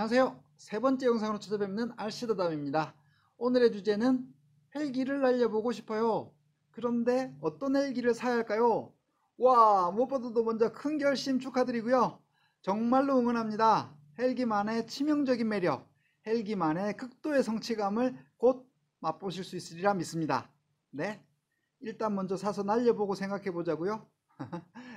안녕하세요. 세 번째 영상으로 찾아뵙는 RC더담입니다. 오늘의 주제는 헬기를 날려보고 싶어요. 그런데 어떤 헬기를 사야 할까요? 와, 무엇보다도 먼저 큰 결심 축하드리고요. 정말로 응원합니다. 헬기만의 치명적인 매력, 헬기만의 극도의 성취감을 곧 맛보실 수 있으리라 믿습니다. 네, 일단 먼저 사서 날려보고 생각해 보자고요.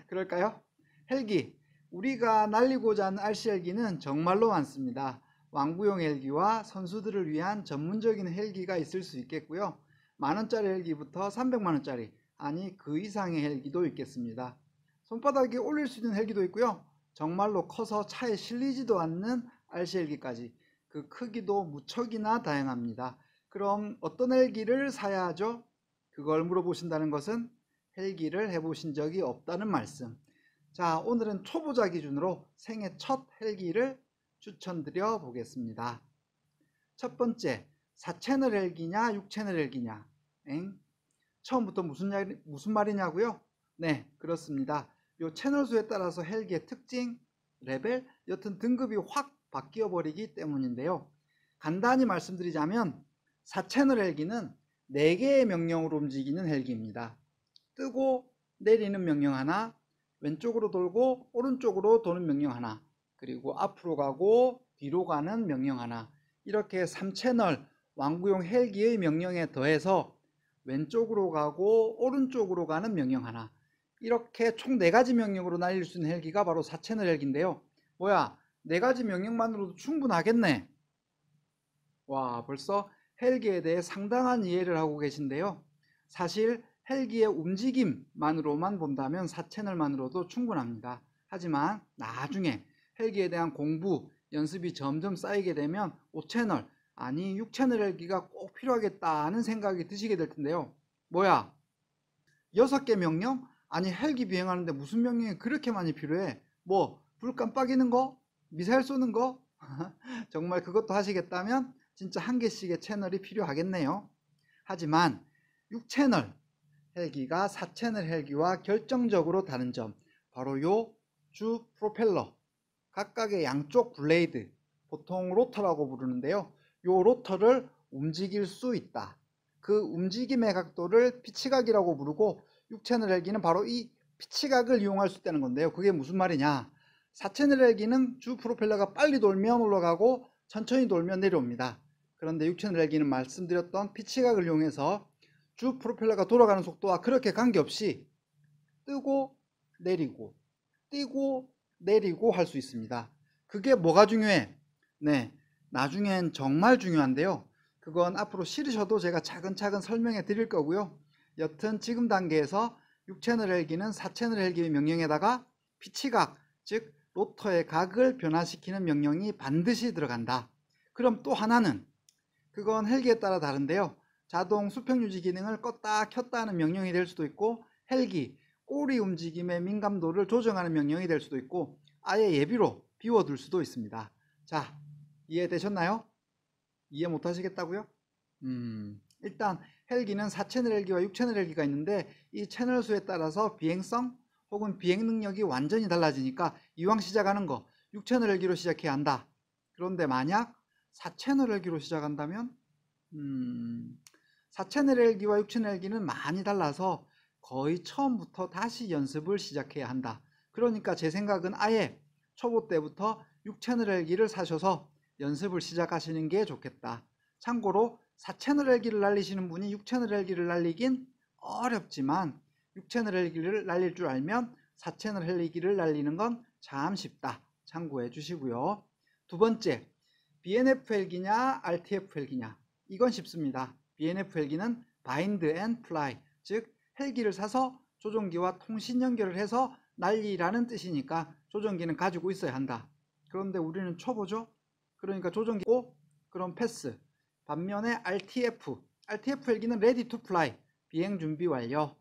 그럴까요? 헬기, 우리가 날리고자 하는 RC 헬기는 정말로 많습니다. 왕구용 헬기와 선수들을 위한 전문적인 헬기가 있을 수 있겠고요. 만원짜리 헬기부터 300만원짜리, 아니 그 이상의 헬기도 있겠습니다. 손바닥에 올릴 수 있는 헬기도 있고요. 정말로 커서 차에 실리지도 않는 RC 헬기까지, 그 크기도 무척이나 다양합니다. 그럼 어떤 헬기를 사야 하죠? 그걸 물어보신다는 것은 헬기를 해보신 적이 없다는 말씀. 자, 오늘은 초보자 기준으로 생애 첫 헬기를 추천드려 보겠습니다. 첫 번째, 4채널 헬기냐 6채널 헬기냐. 처음부터 무슨 말이냐고요? 네, 그렇습니다. 요 채널 수에 따라서 헬기의 특징, 레벨, 여튼 등급이 확 바뀌어 버리기 때문인데요. 간단히 말씀드리자면 4채널 헬기는 4개의 명령으로 움직이는 헬기입니다. 뜨고 내리는 명령 하나, 왼쪽으로 돌고 오른쪽으로 도는 명령 하나, 그리고 앞으로 가고 뒤로 가는 명령 하나, 이렇게 3채널 왕구용 헬기의 명령에 더해서 왼쪽으로 가고 오른쪽으로 가는 명령 하나, 이렇게 총 4가지 명령으로 날릴 수 있는 헬기가 바로 4채널 헬기인데요. 뭐야, 4가지 명령만으로도 충분하겠네. 와, 벌써 헬기에 대해 상당한 이해를 하고 계신데요. 사실 헬기의 움직임만으로만 본다면 4채널만으로도 충분합니다. 하지만 나중에 헬기에 대한 공부, 연습이 점점 쌓이게 되면 5채널, 아니 6채널 헬기가 꼭 필요하겠다는 생각이 드시게 될 텐데요. 뭐야, 6개 명령? 아니 헬기 비행하는데 무슨 명령이 그렇게 많이 필요해? 뭐 불 깜빡이는 거? 미사일 쏘는 거? 정말 그것도 하시겠다면 진짜 한 개씩의 채널이 필요하겠네요. 하지만 6채널 헬기가 4채널 헬기와 결정적으로 다른 점, 바로 요 주 프로펠러, 각각의 양쪽 블레이드, 보통 로터라고 부르는데요. 요 로터를 움직일 수 있다. 그 움직임의 각도를 피치각이라고 부르고, 6채널 헬기는 바로 이 피치각을 이용할 수 있다는 건데요. 그게 무슨 말이냐, 4채널 헬기는 주 프로펠러가 빨리 돌면 올라가고 천천히 돌면 내려옵니다. 그런데 6채널 헬기는 말씀드렸던 피치각을 이용해서 주 프로펠러가 돌아가는 속도와 그렇게 관계없이 뜨고 내리고 뛰고 내리고 할 수 있습니다. 그게 뭐가 중요해? 네, 나중엔 정말 중요한데요. 그건 앞으로 싫으셔도 제가 차근차근 설명해 드릴 거고요. 여튼 지금 단계에서 6채널 헬기는 4채널 헬기의 명령에다가 피치각, 즉 로터의 각을 변화시키는 명령이 반드시 들어간다. 그럼 또 하나는, 그건 헬기에 따라 다른데요. 자동 수평 유지 기능을 껐다 켰다 하는 명령이 될 수도 있고, 헬기 꼬리 움직임의 민감도를 조정하는 명령이 될 수도 있고, 아예 예비로 비워둘 수도 있습니다. 자, 이해되셨나요? 이해 못 하시겠다고요? 일단 헬기는 4채널 헬기와 6채널 헬기가 있는데, 이 채널 수에 따라서 비행성 혹은 비행 능력이 완전히 달라지니까 이왕 시작하는 거 6채널 헬기로 시작해야 한다. 그런데 만약 4채널 헬기로 시작한다면 4채널 헬기와 6채널 헬기는 많이 달라서 거의 처음부터 다시 연습을 시작해야 한다. 그러니까 제 생각은 아예 초보 때부터 6채널 헬기를 사셔서 연습을 시작하시는 게 좋겠다. 참고로 4채널 헬기를 날리시는 분이 6채널 헬기를 날리긴 어렵지만 6채널 헬기를 날릴 줄 알면 4채널 헬기를 날리는 건 참 쉽다. 참고해 주시고요. 두 번째, BNF 헬기냐 RTF 헬기냐, 이건 쉽습니다. BNF 헬기는 바인드 앤 플라이, 즉 헬기를 사서 조종기와 통신 연결을 해서 날리라는 뜻이니까 조종기는 가지고 있어야 한다. 그런데 우리는 초보죠. 그러니까 조종기 고 그럼 패스. 반면에 RTF 헬기는 레디 투 플라이, 비행 준비 완료.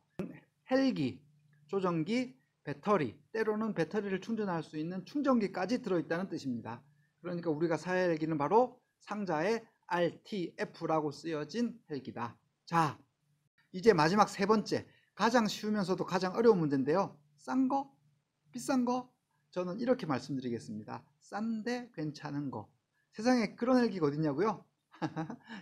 헬기, 조종기, 배터리, 때로는 배터리를 충전할 수 있는 충전기까지 들어있다는 뜻입니다. 그러니까 우리가 사야 할 헬기는 바로 상자에 RTF라고 쓰여진 헬기다. 자, 이제 마지막 세 번째, 가장 쉬우면서도 가장 어려운 문제인데요. 싼 거? 비싼 거? 저는 이렇게 말씀드리겠습니다. 싼데 괜찮은 거. 세상에 그런 헬기가 어딨냐고요?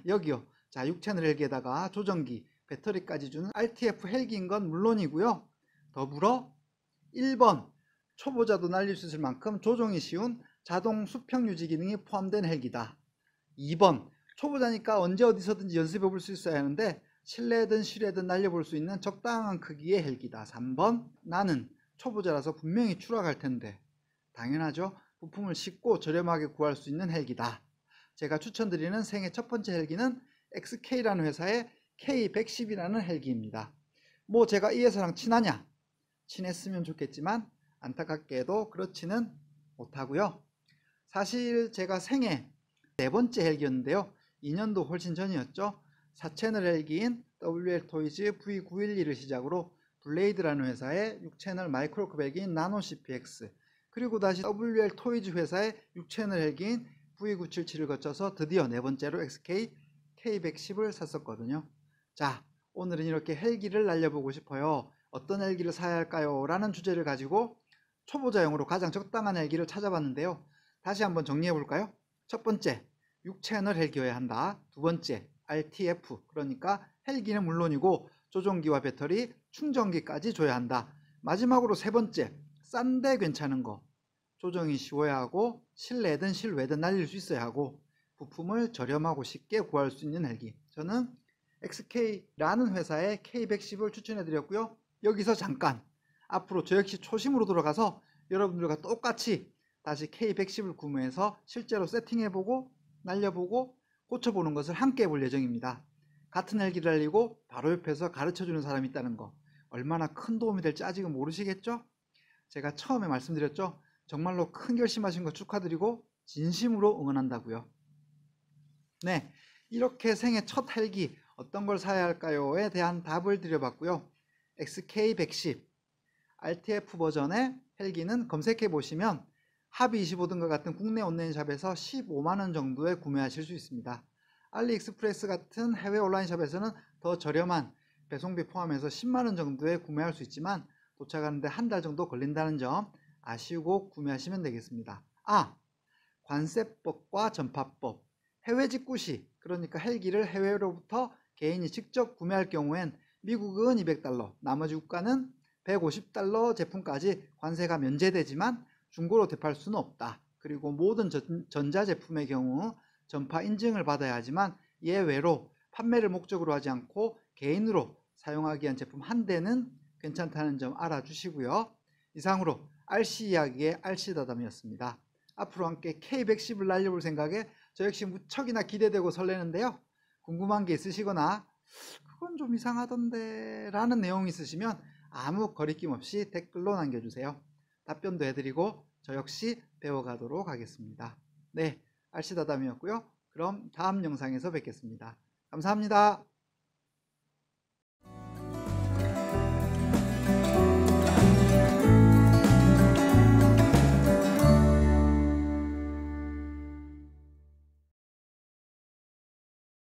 여기요. 자, 6채널 헬기에다가 조정기, 배터리까지 주는 RTF 헬기인 건 물론이고요. 더불어 1번, 초보자도 날릴 수 있을 만큼 조종이 쉬운 자동 수평 유지 기능이 포함된 헬기다. 2번, 초보자니까 언제 어디서든지 연습해 볼 수 있어야 하는데 실내든 실외든 날려볼 수 있는 적당한 크기의 헬기다. 3번, 나는 초보자라서 분명히 추락할 텐데. 당연하죠. 부품을 쉽고 저렴하게 구할 수 있는 헬기다. 제가 추천드리는 생애 첫 번째 헬기는 XK라는 회사의 K110이라는 헬기입니다. 뭐 제가 이 회사랑 친하냐? 친했으면 좋겠지만 안타깝게도 그렇지는 못하고요. 사실 제가 생애 네 번째 헬기였는데요. 2년도 훨씬 전이었죠. 4채널 헬기인 WL토이즈 V911을 시작으로 블레이드라는 회사의 6채널 마이크로급 헬기인 나노 CPX, 그리고 다시 WL토이즈 회사의 6채널 헬기인 V977을 거쳐서 드디어 네 번째로 XK K110을 샀었거든요. 자, 오늘은 이렇게 헬기를 날려보고 싶어요. 어떤 헬기를 사야 할까요? 라는 주제를 가지고 초보자용으로 가장 적당한 헬기를 찾아봤는데요. 다시 한번 정리해 볼까요? 첫 번째, 6채널 헬기여야 한다. 두 번째, RTF, 그러니까 헬기는 물론이고 조종기와 배터리, 충전기까지 줘야 한다. 마지막으로 세 번째, 싼데 괜찮은 거, 조정이 쉬워야 하고 실내든 실외든 날릴 수 있어야 하고 부품을 저렴하고 쉽게 구할 수 있는 헬기. 저는 XK라는 회사의 K110을 추천해 드렸고요. 여기서 잠깐 앞으로 저 역시 초심으로 돌아가서 여러분들과 똑같이 다시 K110을 구매해서 실제로 세팅해보고 날려보고 고쳐보는 것을 함께 해볼 예정입니다. 같은 헬기를 날리고 바로 옆에서 가르쳐주는 사람이 있다는 거 얼마나 큰 도움이 될지 아직은 모르시겠죠? 제가 처음에 말씀드렸죠? 정말로 큰 결심하신 거 축하드리고 진심으로 응원한다고요. 네, 이렇게 생애 첫 헬기 어떤 걸 사야 할까요에 대한 답을 드려봤고요. XK110 RTF 버전의 헬기는 검색해 보시면 하비25 등과 같은 국내 온라인샵에서 15만원 정도에 구매하실 수 있습니다. 알리익스프레스 같은 해외 온라인샵에서는 더 저렴한 배송비 포함해서 10만원 정도에 구매할 수 있지만 도착하는데 한 달 정도 걸린다는 점 아시고 구매하시면 되겠습니다. 관세법과 전파법, 해외 직구 시, 그러니까 헬기를 해외로부터 개인이 직접 구매할 경우엔 미국은 $200, 나머지 국가는 $150 제품까지 관세가 면제되지만 중고로 대팔 수는 없다. 그리고 모든 전자제품의 경우 전파 인증을 받아야 하지만 예외로 판매를 목적으로 하지 않고 개인으로 사용하기 위한 제품 한 대는 괜찮다는 점 알아주시고요. 이상으로 RC 이야기의 RC다담이었습니다. 앞으로 함께 K110을 날려볼 생각에 저 역시 무척이나 기대되고 설레는데요. 궁금한 게 있으시거나 그건 좀 이상하던데 라는 내용이 있으시면 아무 거리낌 없이 댓글로 남겨주세요. 답변도 해드리고 저 역시 배워가도록 하겠습니다. 네, RC다담이었고요. 그럼 다음 영상에서 뵙겠습니다. 감사합니다.